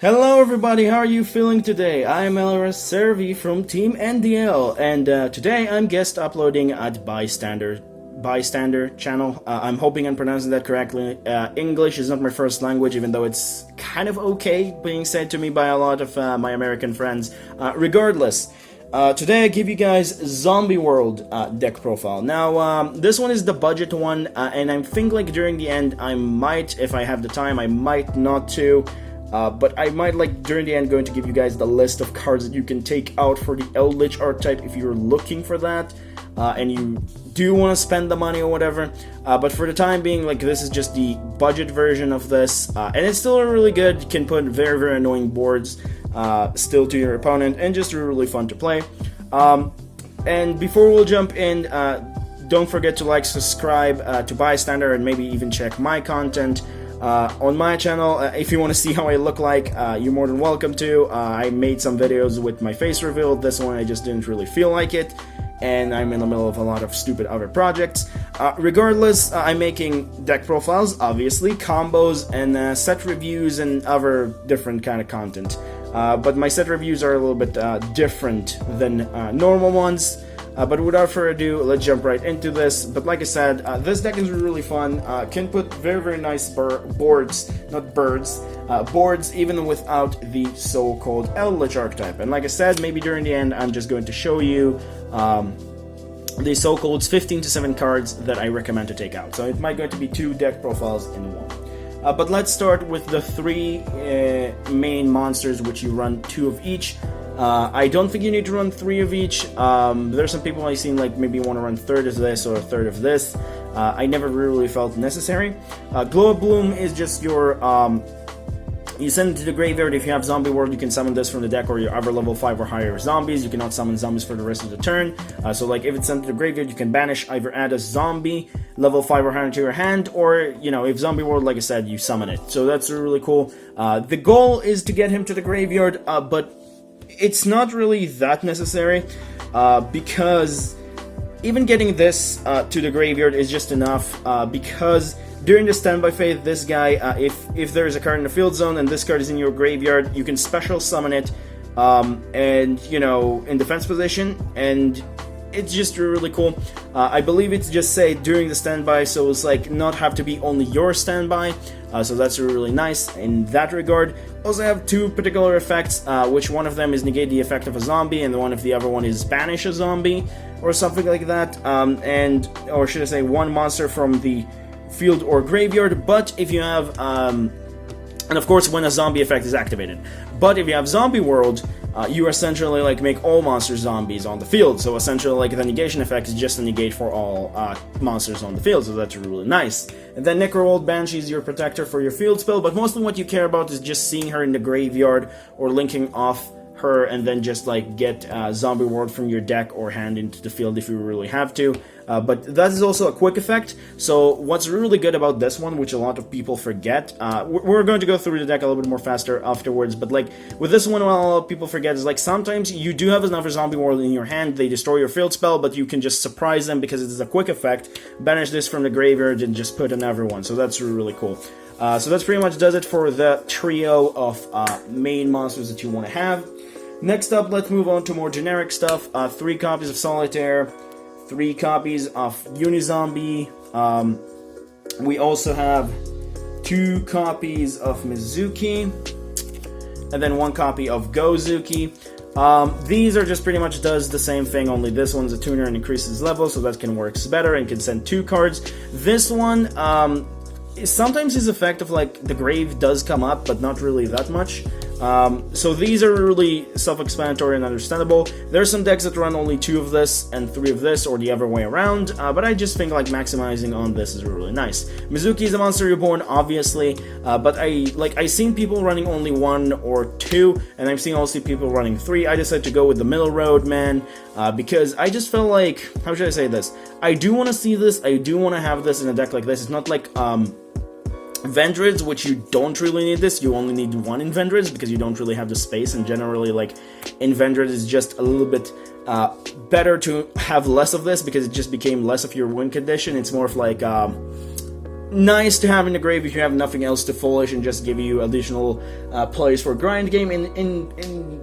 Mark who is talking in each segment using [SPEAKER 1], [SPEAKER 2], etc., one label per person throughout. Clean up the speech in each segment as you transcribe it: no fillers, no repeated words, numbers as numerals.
[SPEAKER 1] Hello everybody, how are you feeling today? I am Elras Servi from Team NDL, and today I'm guest uploading at Bystander channel. I'm hoping I'm pronouncing that correctly. English is not my first language, even though it's kind of okay being said to me by a lot of my American friends. Regardless, today I give you guys Zombie World deck profile. Now, this one is the budget one, and I think like during the end I might, if I have the time, I might not too. But I might during the end going to give you guys the list of cards that you can take out for the Eldritch archetype if you're looking for that, and you do want to spend the money or whatever. But for the time being, this is just the budget version of this, and it's still really good. You can put very, very annoying boards still to your opponent, and just really fun to play. And before we'll jump in, don't forget to subscribe to Bystander, and maybe even check my content. On my channel, if you want to see how I look like, you're more than welcome to. I made some videos with my face revealed. This one I just didn't really feel like it, and I'm in the middle of a lot of stupid other projects. Regardless, I'm making deck profiles, obviously, combos, and set reviews and other different kind of content. But my set reviews are a little bit different than normal ones. But without further ado, let's jump right into this. But like I said, this deck is really fun. Can put very, very nice boards, not birds, boards even without the so-called Eldritch archetype. And like I said, maybe during the end, I'm just going to show you the so-called 15 to 7 cards that I recommend to take out. So it might going to be 2 deck profiles in one. But let's start with the 3 main monsters, which you run 2 of each. I don't think you need to run 3 of each. There's some people I've seen maybe want to run 1/3 of this or 1/3 of this. I never really felt necessary. Glow Up Bloom is just your, you send it to the graveyard. If you have Zombie World, you can summon this from the deck or your other level 5 or higher zombies. You cannot summon zombies for the rest of the turn. So if it's sent to the graveyard, you can banish, either add a zombie level 5 or higher to your hand, or, if Zombie World, like I said, you summon it. So that's really cool. The goal is to get him to the graveyard, but it's not really that necessary, because even getting this to the graveyard is just enough, because during the standby phase, this guy, if there is a card in the field zone and this card is in your graveyard, you can special summon it, and, in defense position, and it's just really cool. I believe it's just say during the standby, so it's not have to be only your standby, so that's really nice in that regard. Also have 2 particular effects, which one of them is negate the effect of a zombie, and the other one is banish a zombie, or something like that, or should I say 1 monster from the field or graveyard. But if you have, and of course when a zombie effect is activated, but if you have Zombie World, you essentially make all monsters zombies on the field. So essentially the negation effect is just a negate for all monsters on the field, so that's really nice. And then Necrowold Banshee is your protector for your field spell, but mostly what you care about is just seeing her in the graveyard or linking off her and then just get Zombie World from your deck or hand into the field if you really have to. But that is also a quick effect. So what's really good about this one, which a lot of people forget, we're going to go through the deck a little bit more faster afterwards, but with this one, what a lot of people forget is sometimes you do have another Zombie World in your hand, they destroy your field spell, but you can just surprise them because it is a quick effect, banish this from the graveyard and just put another one. So that's really cool. So that's pretty much does it for the trio of main monsters that you want to have. Next up, let's move on to more generic stuff. 3 copies of Solitaire, 3 copies of Unizombie. We also have 2 copies of Mizuki, and then 1 copy of Gozuki. These are just pretty much does the same thing, only this one's a tuner and increases level, so that can works better and can send 2 cards. This one, sometimes his effect of the grave does come up, but not really that much. So these are really self-explanatory and understandable. There's some decks that run only 2 of this and 3 of this, or the other way around, but I just think maximizing on this is really nice. Mizuki is a monster reborn, obviously, but I've seen people running only 1 or 2, and I've seen also people running 3. I decided to go with the middle road, man, because I just felt how should I say this? I do want to see this, I do want to have this in a deck like this. It's not Vendrids, which you don't really need this, you only need 1 in Vendrids because you don't really have the space, and generally in Vendrids is just a little bit better to have less of this because it just became less of your win condition. It's more of nice to have in the grave if you have nothing else to foolish and just give you additional plays for grind game. In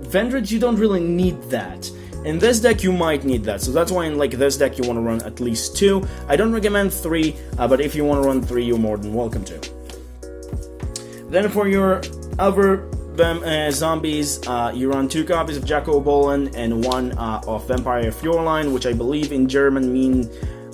[SPEAKER 1] Vendred, you don't really need that. In this deck, you might need that, so that's why in like this deck you want to run at least 2. I don't recommend 3, but if you want to run 3, you're more than welcome to. Then for your other zombies, you run 2 copies of Jacko Bolin and 1 of Vampire Fjordline, which I believe in German mean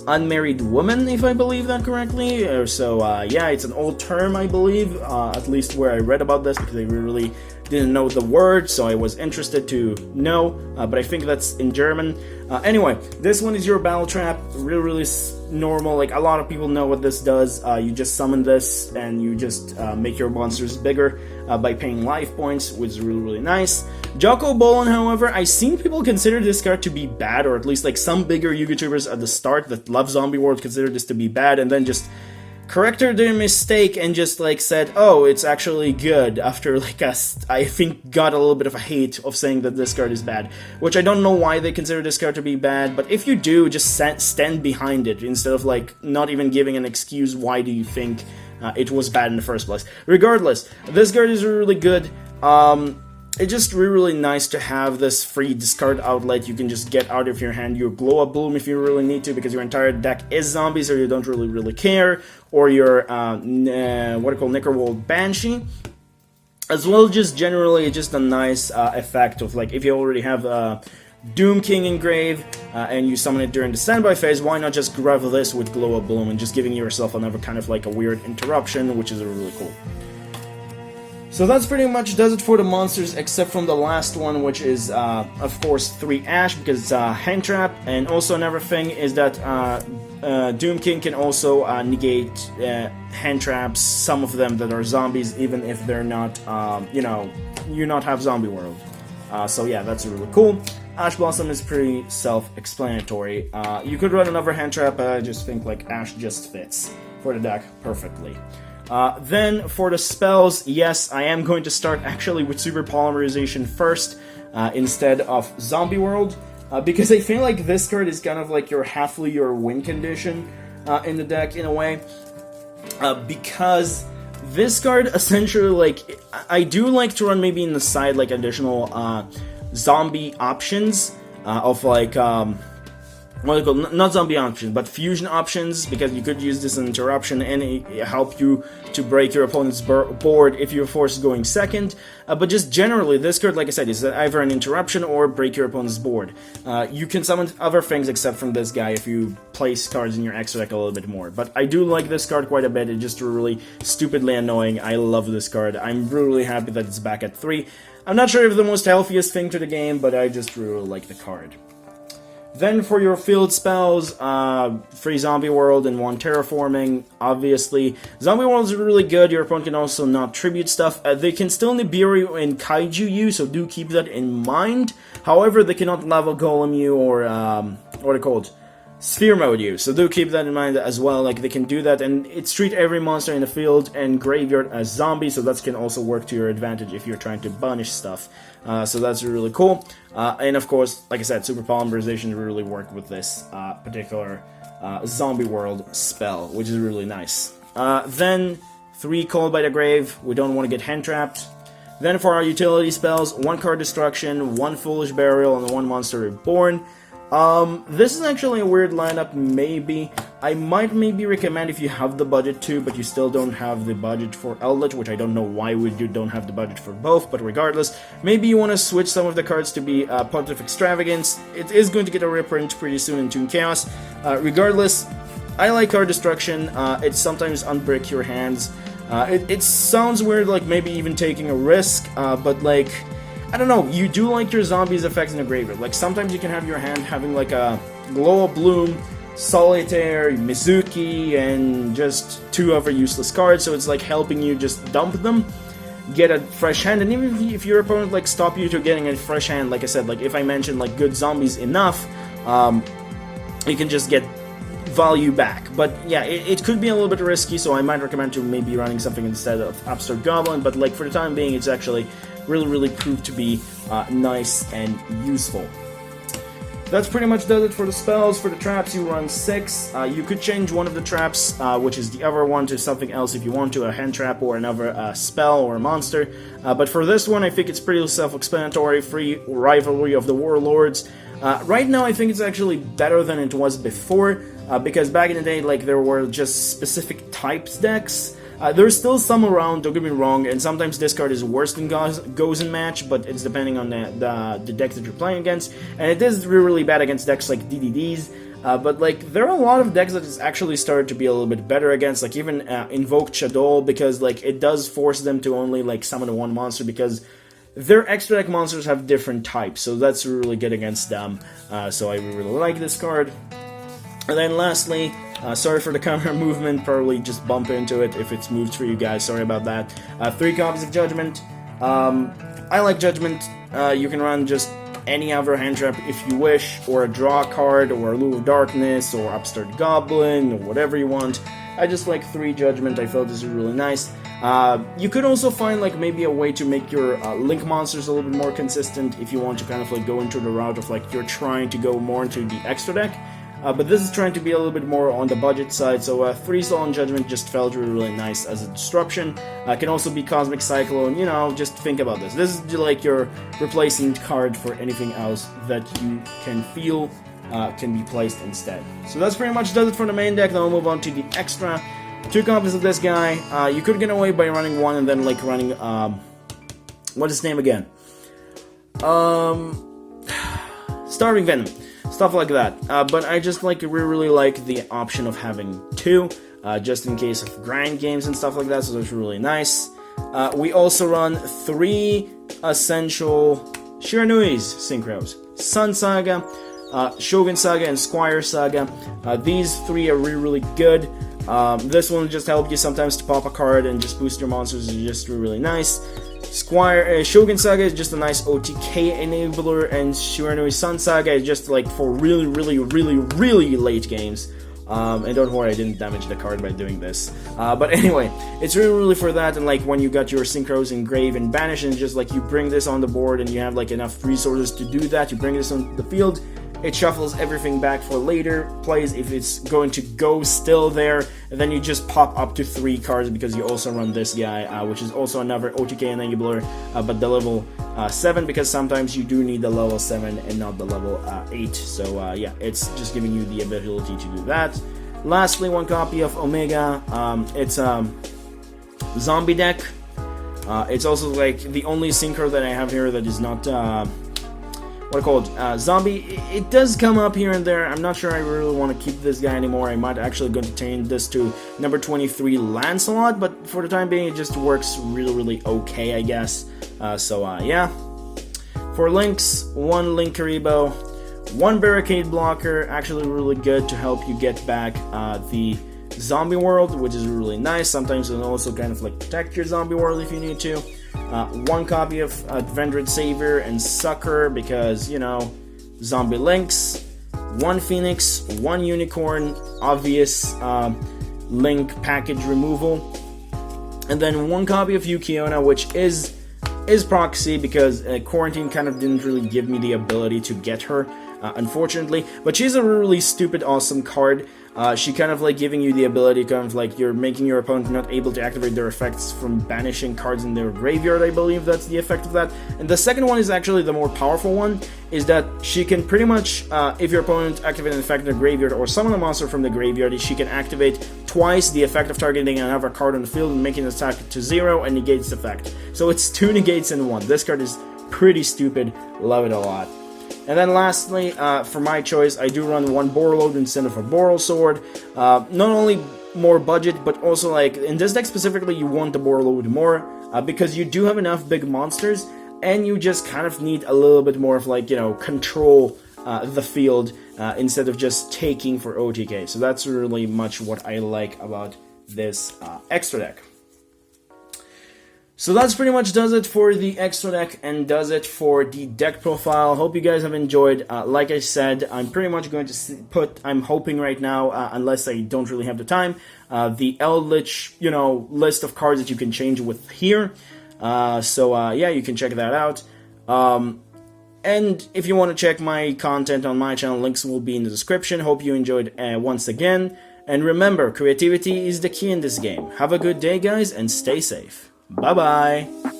[SPEAKER 1] unmarried woman, if I believe that correctly. Yeah, it's an old term, I believe, at least where I read about this, because I really didn't know the word, so I was interested to know, but I think that's in German. Anyway, this one is your battle trap, really normal. Like, a lot of people know what this does. You just summon this, and you just make your monsters bigger by paying life points, which is really nice. Jocko Bolin, however, I've seen people consider this card to be bad, or at least like some bigger YouTubers at the start that love Zombie World consider this to be bad, and then just corrected their mistake and just like said, oh, it's actually good, after like I think got a little bit of a hate of saying that this card is bad, which I don't know why they consider this card to be bad, but if you do, just stand behind it instead of like not even giving an excuse why do you think it was bad in the first place. Regardless, this card is really good. It's just really nice to have this free discard outlet you can just get out of your hand. Your Glow Up Bloom if you really need to, because your entire deck is zombies or you don't really care, or your Necrowold Banshee. As well, just generally just a nice effect of like, if you already have Doom King in grave and you summon it during the standby phase, why not just grab this with Glow Up Bloom and just giving yourself another kind of like a weird interruption, which is really cool. So that's pretty much does it for the monsters, except from the last one, which is, of course, 3 Ash, because it's a hand trap, and also another thing is that Doom King can also negate hand traps, some of them that are zombies, even if they're not, you not have Zombie World. So yeah, that's really cool. Ash Blossom is pretty self-explanatory. You could run another hand trap, but I just think like Ash just fits for the deck perfectly. Then for the spells, yes, I am going to start actually with Super Polymerization first, instead of Zombie World, because I feel like this card is kind of like your halfly your win condition in the deck in a way, because this card essentially, like, I do like to run maybe in the side like additional zombie options of like what do you call, not zombie options, but fusion options, because you could use this as an interruption and it help you to break your opponent's board if your force is going second. But just generally, this card, like I said, is either an interruption or break your opponent's board. You can summon other things except from this guy if you place cards in your extra deck a little bit more. But I do like this card quite a bit. It's just really stupidly annoying. I love this card. I'm really happy that it's back at 3. I'm not sure if the most healthiest thing to the game, but I just really like the card. Then for your field spells, 3 Zombie World and 1 Terraforming, obviously. Zombie World is really good. Your opponent can also not tribute stuff. They can still Nibiru and Kaiju you, so do keep that in mind. However, they cannot Lava Golem you or, what are they called? Sphere Mode you, so do keep that in mind as well. Like, they can do that, and it's treat every monster in the field and graveyard as zombies, so that can also work to your advantage if you're trying to banish stuff. So that's really cool. And of course, like I said, Super Polymerization really worked with this particular Zombie World spell, which is really nice. Then 3 Called by the Grave. We don't want to get hand trapped. Then for our utility spells, 1 Card Destruction, 1 Foolish Burial, and 1 Monster Reborn. This is actually a weird lineup, maybe. I might maybe recommend if you have the budget to, but you still don't have the budget for Eldritch, which I don't know why we don't have the budget for both, but regardless, maybe you want to switch some of the cards to be Pot of Extravagance. It is going to get a reprint pretty soon in Toon Chaos. Regardless, I like Card Destruction. It sometimes unbrick your hands. It sounds weird, like maybe even taking a risk, but like, I don't know, you do like your zombies effects in the graveyard. Like, sometimes you can have your hand having like a Glow Up Bloom, Solitaire, Mizuki, and just 2 other useless cards, so it's like helping you just dump them, get a fresh hand, and even if your opponent like stop you to getting a fresh hand, like I said, like if I mentioned like good zombies enough, you can just get value back. But yeah, it could be a little bit risky, so I might recommend to maybe running something instead of Upstart Goblin, but like for the time being, it's actually really proved to be nice and useful. that's pretty much does it for the spells. For the traps, you run 6. You could change one of the traps, which is the other one, to something else if you want to, a hand trap or another spell or a monster. But for this one, I think it's pretty self-explanatory. Free Rivalry of the Warlords. Right now, I think it's actually better than it was before, because back in the day, like, there were just specific types decks. There's still some around, don't get me wrong, and sometimes this card is worse than goes in match, but it's depending on the deck that you're playing against, and it is really bad against decks like DDDs, but like, there are a lot of decks that it's actually started to be a little bit better against, like even Invoked Shadow, because like, it does force them to only like summon one monster, because their extra deck monsters have different types, so that's really good against them, so I really like this card. And then lastly, sorry for the camera movement, probably just bump into it if it's moved for you guys, sorry about that. 3 copies of Judgment. I like Judgment. You can run just any other hand trap if you wish, or a draw card, or a Lure of Darkness, or Upstart Goblin, or whatever you want. I just like 3 Judgment, I felt this is really nice. You could also find like maybe a way to make your link monsters a little bit more consistent if you want to kind of like go into the route of like you're trying to go more into the extra deck. But this is trying to be a little bit more on the budget side, so 3 Soul and Judgment just felt really nice as a disruption. Can also be Cosmic Cyclone, you know, just think about this. This is like your replacing card for anything else that you can feel can be placed instead. So that's pretty much does it for the main deck. Now we'll move on to the extra. 2 copies of this guy. You could get away by running 1 and then like running, what is his name again? Starving Venom. Stuff like that, but I just like really like the option of having 2, just in case of grind games and stuff like that, so that's really nice. We also run 3 essential Shiranui's synchros: Sun Saga, Shogun Saga, and Squire Saga. These 3 are really good. This one will just help you sometimes to pop a card and just boost your monsters, is just really nice. Shogun Saga is just a nice OTK enabler, and Shiranui Sun Saga is just like for really late games. And don't worry, I didn't damage the card by doing this. But anyway, it's really for that, and like when you got your synchros engrave and banish, and just like you bring this on the board and you have like enough resources to do that, you bring this on the field. It shuffles everything back for later plays if it's going to go still there, and then you just pop up to 3 cards because you also run this guy, which is also another OTK enabler, but the level 7, because sometimes you do need the level 7 and not the level 8, so yeah, it's just giving you the ability to do that. Lastly, 1 copy of Omega. It's a zombie deck. It's also like the only synchro that I have here that is not what I call it, zombie. It does come up here and there. I'm not sure I really want to keep this guy anymore. I might actually go to change this to number 23 Lancelot, but for the time being it just works really okay, I guess. Yeah. For links, 1 Link Karibo, 1 Barricade Blocker, actually really good to help you get back the zombie world, which is really nice. Sometimes it'll also kind of like protect your zombie world if you need to. 1 copy of Vendred Savior and Sucker, because, you know, zombie links. 1 Phoenix, 1 Unicorn, obvious link package removal. And then 1 copy of Yukiona, which is proxy, because Quarantine kind of didn't really give me the ability to get her, unfortunately. But she's a really stupid awesome card. She kind of like giving you the ability, kind of like you're making your opponent not able to activate their effects from banishing cards in their graveyard. I believe that's the effect of that. And the second one is actually the more powerful one, is that she can pretty much, if your opponent activates an effect in the graveyard or summon a monster from the graveyard, she can activate twice the effect of targeting another card on the field and making the attack to 0 and negates the effect. So it's 2 negates in 1. This card is pretty stupid. Love it a lot. And then lastly, for my choice, I do run 1 Borreload instead of a Boral Sword. Not only more budget, but also like in this deck specifically, you want the Borreload more, because you do have enough big monsters, and you just kind of need a little bit more of like, you know, control the field instead of just taking for OTK. So that's really much what I like about this extra deck. So that's pretty much does it for the extra deck and does it for the deck profile. Hope you guys have enjoyed. Like I said, I'm pretty much going to I'm hoping right now, unless I don't really have the time, the Eldritch, you know, list of cards that you can change with here. Yeah, you can check that out. And if you want to check my content on my channel, links will be in the description. Hope you enjoyed once again. And remember, creativity is the key in this game. Have a good day, guys, and stay safe. Bye-bye!